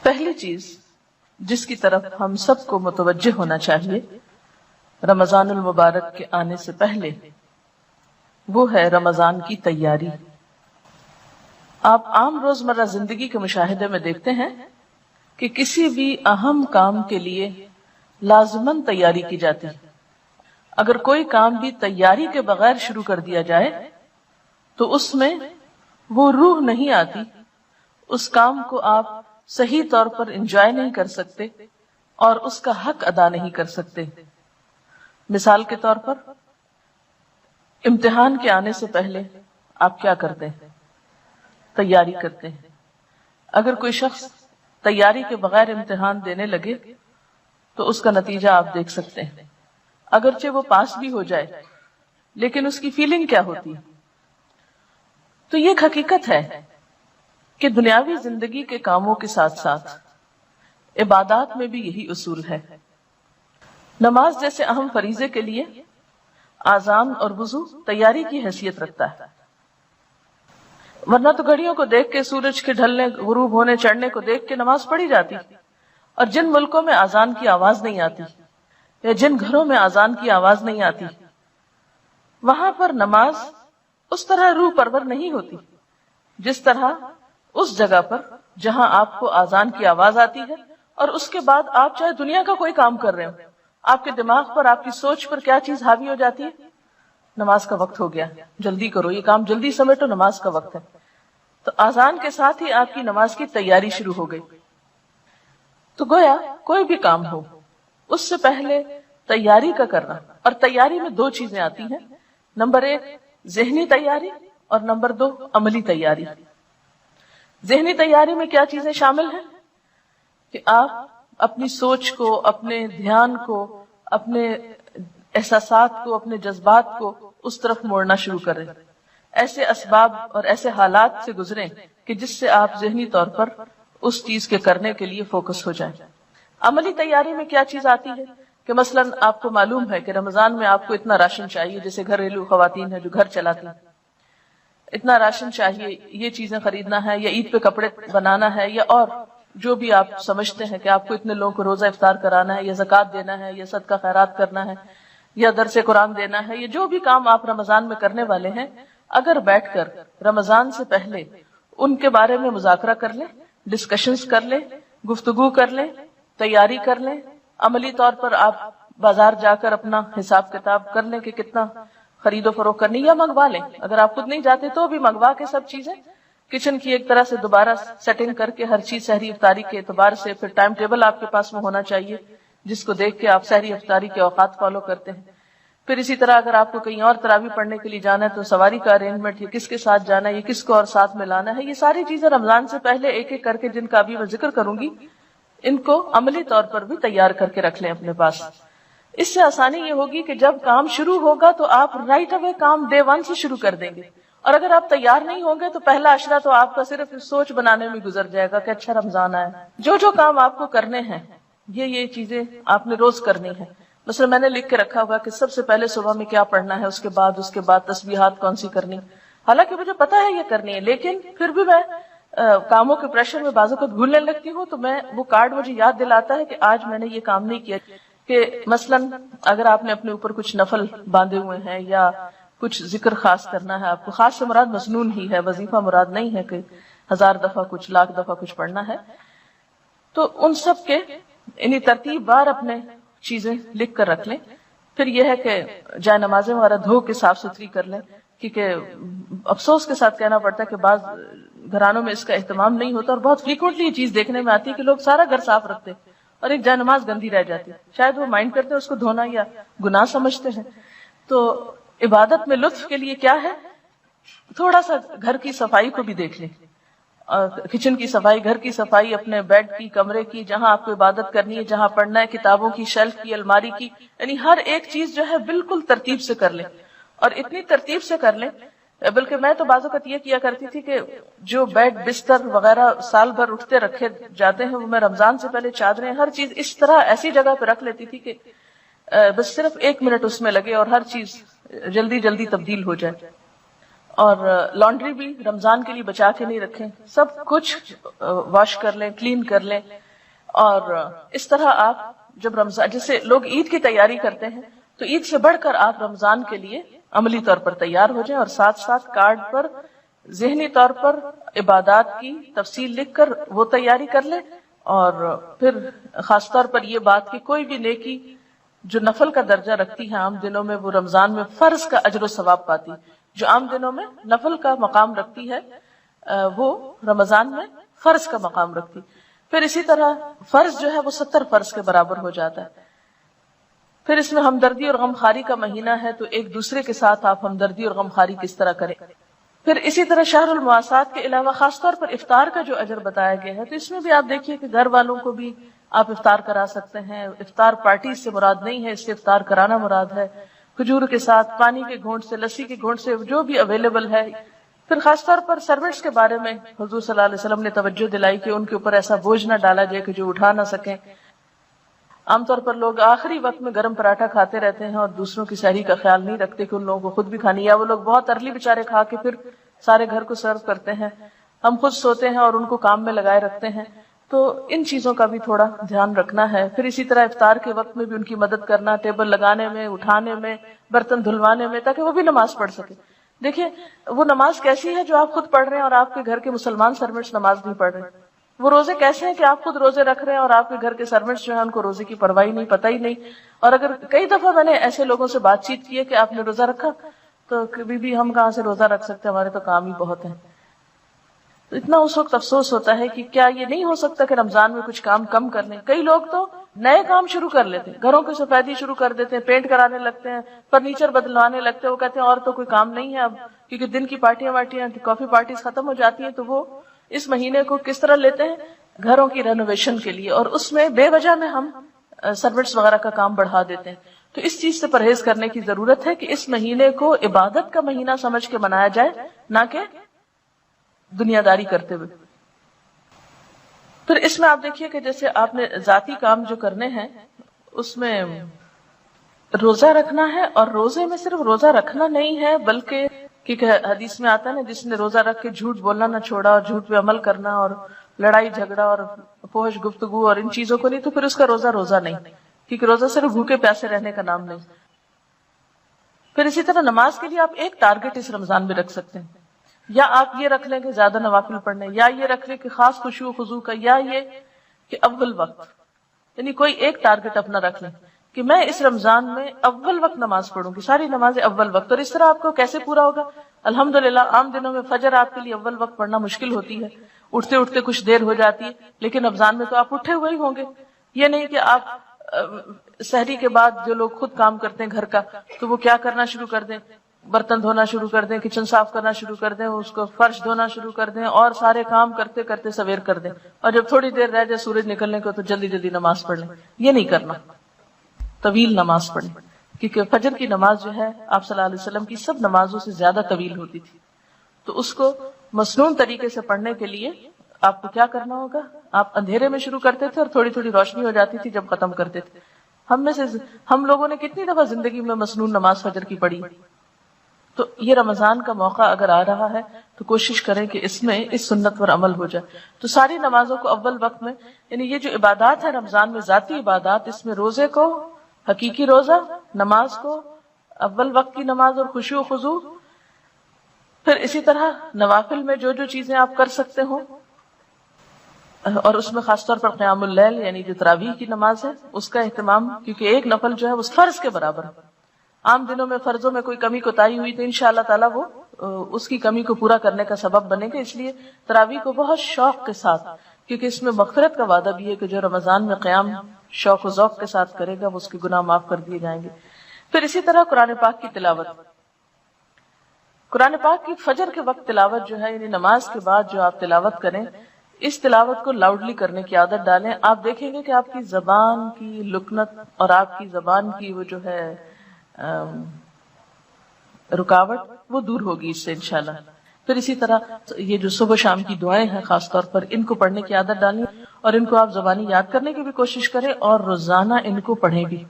پہلی چیز جس کی طرف ہم سب کو متوجہ ہونا چاہیے رمضان المبارک کے آنے سے پہلے، وہ ہے رمضان کی تیاری۔ آپ عام روزمرہ زندگی کے مشاہدے میں دیکھتے ہیں کہ کسی بھی اہم کام کے لیے لازماً تیاری کی جاتی ہے۔ اگر کوئی کام بھی تیاری کے بغیر شروع کر دیا جائے تو اس میں وہ روح نہیں آتی، اس کام کو آپ صحیح طور پر انجوائے نہیں کر سکتے اور اس کا حق ادا نہیں کر سکتے۔ مثال کے طور پر امتحان کے آنے سے پہلے آپ کیا کرتے ہیں؟ تیاری کرتے ہیں۔ اگر کوئی شخص تیاری کے بغیر امتحان دینے لگے تو اس کا نتیجہ آپ دیکھ سکتے ہیں۔ اگرچہ وہ پاس بھی ہو جائے لیکن اس کی فیلنگ کیا ہوتی ہے؟ تو یہ ایک حقیقت ہے کہ دنیاوی زندگی کے کاموں کے ساتھ ساتھ عبادات میں بھی یہی اصول ہے۔ نماز جیسے اہم فریضے کے لیے آذان اور وضو تیاری کی حیثیت رکھتا ہے، ورنہ تو گھڑیوں کو دیکھ کے، سورج کے ڈھلنے، غروب ہونے، چڑھنے کو دیکھ کے نماز پڑھی جاتی۔ اور جن ملکوں میں آذان کی آواز نہیں آتی یا جن گھروں میں آذان کی آواز نہیں آتی، وہاں پر نماز اس طرح روح پرور نہیں ہوتی جس طرح اس جگہ پر جہاں آپ کو آذان کی آواز آتی ہے اور اس کے بعد آپ چاہے دنیا کا کوئی کام کر رہے ہو، آپ کے دماغ پر، آپ کی سوچ پر کیا چیز حاوی ہو جاتی ہے؟ نماز کا وقت ہو گیا، جلدی کرو، یہ کام جلدی سمیٹو، نماز کا وقت ہے۔ تو آذان کے ساتھ ہی آپ کی نماز کی تیاری شروع ہو گئی۔ تو گویا کوئی بھی کام ہو اس سے پہلے تیاری کا کرنا، اور تیاری میں دو چیزیں آتی ہیں، نمبر 1 ذہنی تیاری اور نمبر 2 عملی تیاری۔ ذہنی تیاری میں کیا چیزیں شامل ہیں کہ آپ اپنی سوچ کو، اپنے دھیان کو، اپنے احساسات کو، اپنے جذبات کو اس طرف موڑنا شروع کریں، ایسے اسباب اور ایسے حالات سے گزریں کہ جس سے آپ ذہنی طور پر اس چیز کے کرنے کے لیے فوکس ہو جائیں۔ عملی تیاری میں کیا چیز آتی ہے کہ مثلاً آپ کو معلوم ہے کہ رمضان میں آپ کو اتنا راشن چاہیے، جیسے گھریلو خواتین ہیں جو گھر چلاتی ہیں، اتنا راشن چاہیے، یہ چیزیں خریدنا ہے، یا عید پہ کپڑے بنانا ہے، یا اور جو بھی آپ سمجھتے ہیں کہ آپ کو اتنے لوگوں کو روزہ افطار کرانا ہے، یا زکوٰۃ دینا ہے، یا صدقہ خیرات کرنا ہے، یا درس قرآن دینا ہے، یا جو بھی کام آپ رمضان میں کرنے والے ہیں، اگر بیٹھ کر رمضان سے پہلے ان کے بارے میں مذاکرہ کر لیں، ڈسکشنز کر لیں، گفتگو کر لیں، تیاری کر لیں، عملی طور پر آپ بازار جا کر اپنا حساب کتاب کر لیں کہ کتنا خرید و فروخت کرنی، یا منگوا لیں، اگر آپ خود نہیں جاتے تو بھی منگوا کے سب چیزیں کچن کی ایک طرح سے دوبارہ سیٹنگ کر کے ہر چیز سحری افطاری کے اعتبار سے، پھر ٹائم ٹیبل آپ کے پاس میں ہونا چاہیے جس کو دیکھ کے آپ سحری افطاری کے اوقات فالو کرتے ہیں۔ پھر اسی طرح اگر آپ کو کہیں اور تراویح پڑھنے کے لیے جانا ہے تو سواری کا ارینجمنٹ، یہ کس کے ساتھ جانا ہے، یہ کس کو اور ساتھ میں لانا ہے، یہ ساری چیزیں رمضان سے پہلے ایک ایک کر کے، جن کا ابھی میں ذکر کروں گی، ان کو عملی طور پر بھی تیار کر کے رکھ لیں اپنے پاس۔ اس سے آسانی یہ ہوگی کہ جب کام شروع ہوگا تو آپ رائٹ اوے کام ڈے 1 سے شروع کر دیں گے، اور اگر آپ تیار نہیں ہوں گے تو پہلا عشرہ تو آپ کا صرف سوچ بنانے میں گزر جائے گا کہ اچھا رمضان آیا۔ جو کام آپ کو کرنے ہیں یہ چیزیں آپ نے روز کرنی ہے۔ مثلا میں نے لکھ کے رکھا ہوگا کہ سب سے پہلے صبح میں کیا پڑھنا ہے، اس کے بعد تسبیحات کون سی کرنی، حالانکہ مجھے پتا ہے یہ کرنی ہے، لیکن پھر بھی میں کاموں کے پریشر میں بعض اوقات بھولنے لگتی ہوں، تو میں وہ کارڈ مجھے یاد دلاتا ہے کہ آج میں نے یہ کام نہیں کیا۔ کہ مثلا اگر آپ نے اپنے اوپر کچھ نفل باندھے ہوئے ہیں یا کچھ ذکر خاص کرنا ہے آپ کو، خاص سے مراد مسنون ہی ہے، وظیفہ مراد نہیں ہے کہ 1000 دفعہ کچھ، 1,00,000 دفعہ کچھ پڑھنا ہے، تو ان سب کے انہی ترتیب بار اپنے چیزیں لکھ کر رکھ لیں۔ پھر یہ ہے کہ جائے نمازیں وغیرہ دھو کے صاف ستھری کر لیں، کیونکہ افسوس کے ساتھ کہنا پڑتا ہے کہ بعض گھرانوں میں اس کا اہتمام نہیں ہوتا، اور بہت فریکوینٹلی یہ چیز دیکھنے میں آتی ہے کہ لوگ سارا گھر صاف رکھتے اور ایک جائے نماز گندی رہ جاتی، شاید وہ مائنڈ کرتے ہیں اس کو دھونا یا گناہ سمجھتے ہیں۔ تو عبادت میں لطف کے لیے کیا ہے، تھوڑا سا گھر کی صفائی کو بھی دیکھ لیں، کچن کی صفائی، گھر کی صفائی، اپنے بیڈ کی، کمرے کی، جہاں آپ کو عبادت کرنی ہے، جہاں پڑھنا ہے، کتابوں کی شیلف کی، الماری کی، یعنی ہر ایک چیز جو ہے بالکل ترتیب سے کر لیں، اور اتنی ترتیب سے کر لیں، بلکہ میں تو بعض اوقات یہ کیا کرتی تھی کہ جو بیڈ بستر وغیرہ سال بھر اٹھتے رکھے جاتے ہیں، وہ میں رمضان سے پہلے چادریں، ہر چیز اس طرح ایسی جگہ پہ رکھ لیتی تھی کہ بس صرف 1 منٹ اس میں لگے اور ہر چیز جلدی جلدی تبدیل ہو جائے۔ اور لانڈری بھی رمضان کے لیے بچا کے نہیں رکھیں، سب کچھ واش کر لیں، کلین کر لیں. اور اس طرح آپ جب رمضان، جیسے لوگ عید کی تیاری کرتے ہیں تو عید سے بڑھ کر آپ رمضان کے لیے عملی طور پر تیار ہو جائیں، اور ساتھ ساتھ کارڈ پر ذہنی طور پر عبادات کی تفصیل لکھ کر وہ تیاری کر لیں. اور پھر خاص طور پر یہ بات کہ کوئی بھی نیکی جو نفل کا درجہ رکھتی ہے عام دنوں میں، وہ رمضان میں فرض کا اجر و ثواب پاتی. جو عام دنوں میں نفل کا مقام رکھتی ہے وہ رمضان میں فرض کا مقام رکھتی. پھر اسی طرح فرض جو ہے وہ 70 فرض کے برابر ہو جاتا ہے. پھر اس میں ہمدردی اور غمخواری کا مہینہ ہے، تو ایک دوسرے کے ساتھ آپ ہمدردی اور غمخواری کس طرح کریں. پھر اسی طرح شہر المواسات کے علاوہ خاص طور پر افطار کا جو اجر بتایا گیا ہے، تو اس میں بھی آپ دیکھیے کہ گھر والوں کو بھی آپ افطار کرا سکتے ہیں. افطار پارٹی سے مراد نہیں ہے، اس سے افطار کرانا مراد ہے. کھجور کے ساتھ، پانی کے گھونٹ سے، لسی کے گھونٹ سے، جو بھی اویلیبل ہے. پھر خاص طور پر سرونٹس کے بارے میں حضور صلی اللہ علیہ وسلم نے توجہ دلائی کہ ان کے اوپر ایسا بوجھ نہ ڈالا جائے کہ جو اٹھا نہ سکیں. عام طور پر لوگ آخری وقت میں گرم پراٹھا کھاتے رہتے ہیں اور دوسروں کی سحری کا خیال نہیں رکھتے کہ ان لوگوں کو خود بھی کھانی، یا وہ لوگ بہت ارلی بیچارے کھا کے پھر سارے گھر کو سرو کرتے ہیں. ہم خود سوتے ہیں اور ان کو کام میں لگائے رکھتے ہیں. تو ان چیزوں کا بھی تھوڑا دھیان رکھنا ہے. پھر اسی طرح افطار کے وقت میں بھی ان کی مدد کرنا، ٹیبل لگانے میں، اٹھانے میں، برتن دھلوانے میں، تاکہ وہ بھی نماز پڑھ سکے. دیکھیں وہ نماز کیسی ہے جو آپ خود پڑھ رہے ہیں اور آپ کے گھر کے مسلمان سرونٹس نماز نہیں پڑھ رہے. وہ روزے کیسے ہیں کہ آپ خود روزے رکھ رہے ہیں اور آپ کے گھر کے سرونٹس جو ہیں ان کو روزے کی پرواہی نہیں، پتہ ہی نہیں. اور اگر کئی دفعہ میں نے ایسے لوگوں سے بات چیت کی ہے کہ آپ نے روزہ رکھا، تو کبھی بھی ہم کہاں سے روزہ رکھ سکتے، ہمارے تو کام ہی بہت ہیں. تو اتنا اس وقت افسوس ہوتا ہے کہ کیا یہ نہیں ہو سکتا کہ رمضان میں کچھ کام کم کر لیں. کئی لوگ تو نئے کام شروع کر لیتے ہیں، گھروں کی سفیدی شروع کر دیتے ہیں، پینٹ کرانے لگتے ہیں، فرنیچر بدلوانے لگتے ہیں. وہ کہتے ہیں اور تو کوئی کام نہیں ہے اب، کیونکہ دن کی پارٹیاں کافی پارٹیز ختم ہو جاتی ہیں. تو وہ اس مہینے کو کس طرح لیتے ہیں؟ گھروں کی رینوویشن کے لیے. اور اس میں بے وجہ میں ہم سرونٹس وغیرہ کا کام بڑھا دیتے ہیں. تو اس چیز سے پرہیز کرنے کی ضرورت ہے کہ اس مہینے کو عبادت کا مہینہ سمجھ کے منایا جائے، نہ کہ دنیا داری کرتے ہوئے. پھر اس میں آپ دیکھیے کہ جیسے آپ نے ذاتی کام جو کرنے ہیں اس میں روزہ رکھنا ہے. اور روزے میں صرف روزہ رکھنا نہیں ہے، بلکہ کیونکہ حدیث میں آتا ہے نا، جس نے روزہ رکھ کے جھوٹ بولنا نہ چھوڑا اور جھوٹ پہ عمل کرنا اور لڑائی جھگڑا اور فحش گفتگو اور ان چیزوں کو نہیں، تو پھر اس کا روزہ نہیں، کیونکہ روزہ صرف بھوکے پیاسے رہنے کا نام نہیں. پھر اسی طرح نماز کے لیے آپ ایک ٹارگٹ اس رمضان میں رکھ سکتے ہیں. یا آپ یہ رکھ لیں کہ زیادہ نوافل پڑھنے، یا یہ رکھ لیں کہ خاص خشوع و خضوع کا، یا یہ کہ اول وقت، یعنی کوئی ایک ٹارگٹ اپنا رکھ لیں کہ میں اس رمضان میں اول وقت نماز پڑھوں گی، ساری نمازیں اول وقت. اور اس طرح آپ کو کیسے پورا ہوگا؟ الحمدللہ عام دنوں میں فجر آپ کے لیے اول وقت پڑھنا مشکل ہوتی ہے، اٹھتے اٹھتے کچھ دیر ہو جاتی ہے، لیکن رمضان میں تو آپ اٹھے ہوئے ہی ہوں گے. یہ نہیں کہ آپ سحری کے بعد جو لوگ خود کام کرتے ہیں گھر کا، تو وہ کیا کرنا شروع کر دیں، برتن دھونا شروع کر دیں، کچن صاف کرنا شروع کر دیں، اس کو فرش دھونا شروع کر دیں، اور سارے کام کرتے کرتے سویر کر دیں، اور جب تھوڑی دیر رہ جائے سورج نکلنے کو تو جلدی جلدی نماز پڑھ لیں. یہ نہیں کرنا، طویل نماز پڑھیں. کیونکہ فجر کی نماز جو ہے آپ صلی اللہ علیہ وسلم کی سب نمازوں سے زیادہ طویل ہوتی تھی. تو اس کو مسنون طریقے سے پڑھنے کے لیے آپ کو کیا کرنا ہوگا؟ آپ اندھیرے میں شروع کرتے تھے اور تھوڑی تھوڑی روشنی ہو جاتی تھی جب ختم کرتے تھے. ہم لوگوں نے کتنی دفعہ زندگی میں مسنون نماز فجر کی پڑھی. تو یہ رمضان کا موقع اگر آ رہا ہے تو کوشش کریں کہ اس میں اس سنت پر عمل ہو جائے. تو ساری نمازوں کو اول وقت میں، یعنی یہ جو عبادات ہے رمضان میں ذاتی عبادات، اس میں روزے کو، حقیقی روزہ، نماز کو، اول وقت کی نماز اور خشوع و خضوع. پھر اسی طرح نوافل میں جو جو چیزیں آپ کر سکتے ہوں، اور اس میں خاص طور پر قیام اللیل یعنی جو تراویح کی نماز ہے اس کا اہتمام، کیونکہ ایک نفل جو ہے اس فرض کے برابر ہے. عام دنوں میں فرضوں میں کوئی کمی کوتاہی ہوئی تو انشاءاللہ تعالیٰ وہ اس کی کمی کو پورا کرنے کا سبب بنے گا. اس لیے تراویح کو بہت شوق کے ساتھ، کیونکہ اس میں مغفرت کا وعدہ بھی ہے کہ جو رمضان میں قیام شوق و ذوق کے ساتھ کرے گا وہ اس کے گناہ معاف کر دیے جائیں گے. پھر اسی طرح قرآن پاک کی تلاوت، قرآن پاک کی فجر کے وقت تلاوت جو ہے، یعنی نماز کے بعد جو آپ تلاوت کریں، اس تلاوت کو لاؤڈلی کرنے کی عادت ڈالیں. آپ دیکھیں گے کہ آپ کی زبان کی لکنت اور آپ کی زبان کی وہ جو ہے رکاوٹ وہ دور ہوگی اس سے انشاءاللہ. پھر اسی طرح یہ جو صبح شام کی دعائیں ہیں خاص طور پر ان کو پڑھنے کی عادت ڈالیں، اور ان کو آپ زبانی یاد کرنے کی بھی کوشش کریں اور روزانہ ان کو پڑھیں بھی.